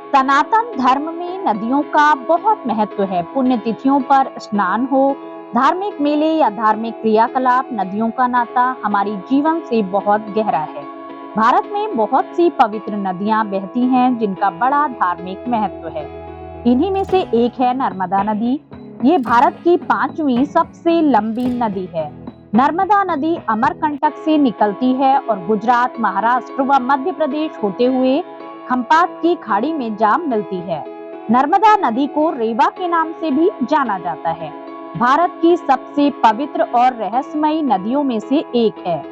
सनातन धर्म में नदियों का बहुत महत्व है। पुण्य तिथियों पर स्नान हो, धार्मिक मेले या धार्मिक क्रियाकलाप, नदियों का नाता हमारी जीवन से बहुत गहरा है। भारत में बहुत सी पवित्र नदियां बहती हैं जिनका बड़ा धार्मिक महत्व है। इन्हीं में से एक है नर्मदा नदी। ये भारत की 5वीं सबसे लंबी नदी है। नर्मदा नदी अमरकंटक से निकलती है और गुजरात, महाराष्ट्र व मध्य प्रदेश होते हुए खंपात की खाड़ी में जा मिलती है। नर्मदा नदी को रेवा के नाम से भी जाना जाता है। भारत की सबसे पवित्र और रहस्यमयी नदियों में से एक है।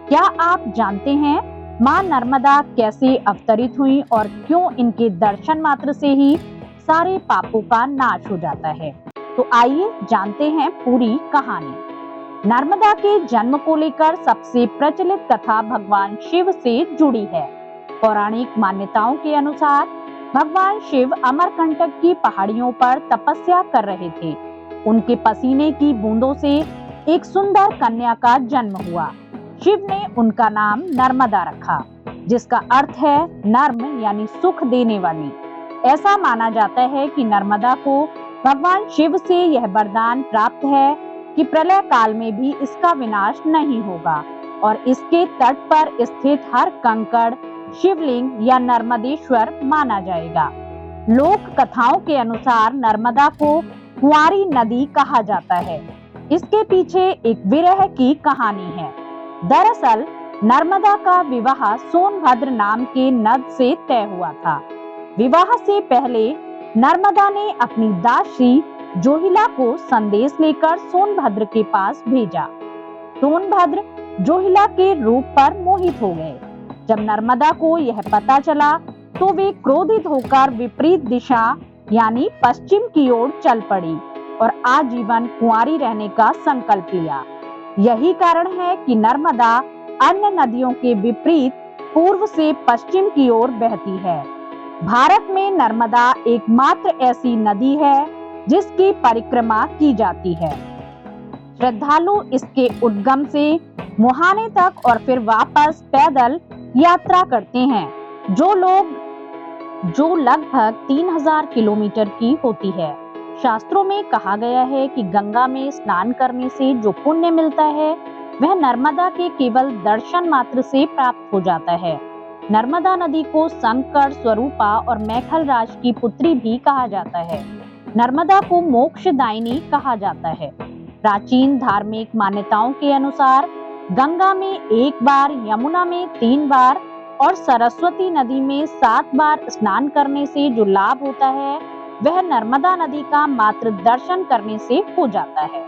क्या आप जानते हैं मां नर्मदा कैसे अवतरित हुई और क्यों इनके दर्शन मात्र से ही सारे पापों का नाश हो जाता है? तो आइए जानते हैं पूरी कहानी। नर्मदा के जन्म को लेकर सबसे प्रचलित कथा भगवान शिव से जुड़ी है। पौराणिक मान्यताओं के अनुसार भगवान शिव अमरकंटक की पहाड़ियों पर तपस्या कर रहे थे। उनके पसीने की बूंदों से एक सुंदर कन्या का जन्म हुआ। शिव ने उनका नाम नर्मदा रखा, जिसका अर्थ है नर्म यानी सुख देने वाली। ऐसा माना जाता है कि नर्मदा को भगवान शिव से यह वरदान प्राप्त है कि प्रलय काल में भी इसका विनाश नहीं होगा और इसके तट पर स्थित हर कंकड़ शिवलिंग या नर्मदेश्वर माना जाएगा। लोक कथाओं के अनुसार नर्मदा को कुंवारी नदी कहा जाता है। इसके पीछे एक विरह की कहानी है। दरअसल नर्मदा का विवाह सोनभद्र नाम के नद से तय हुआ था। विवाह से पहले नर्मदा ने अपनी दासी जोहिला को संदेश लेकर सोनभद्र के पास भेजा। सोनभद्र जोहिला के रूप पर मोहित हो गए। जब नर्मदा को यह पता चला तो वे क्रोधित होकर विपरीत दिशा यानी पश्चिम की ओर चल पड़ी और आजीवन कुंवारी रहने का संकल्प लिया। यही कारण है कि नर्मदा अन्य नदियों के विपरीत पूर्व से पश्चिम की ओर बहती है। भारत में नर्मदा एकमात्र ऐसी नदी है जिसकी परिक्रमा की जाती है। श्रद्धालु इसके उद्गम से मुहाने तक और फिर वापस पैदल यात्रा करते हैं, जो लगभग 3000 किलोमीटर की होती है। शास्त्रों में कहा गया है कि गंगा में स्नान करने से जो पुण्य मिलता है वह नर्मदा के केवल दर्शन मात्र से प्राप्त हो जाता है। नर्मदा नदी को शंकर, स्वरूपा और मैखल राज की पुत्री भी कहा जाता है। नर्मदा को मोक्षदायिनी कहा जाता है। प्राचीन धार्मिक मान्यताओं के अनुसार गंगा में 1 बार, यमुना में 3 बार और सरस्वती नदी में 7 बार स्नान करने से जो लाभ होता है वह नर्मदा नदी का मात्र दर्शन करने से हो जाता है।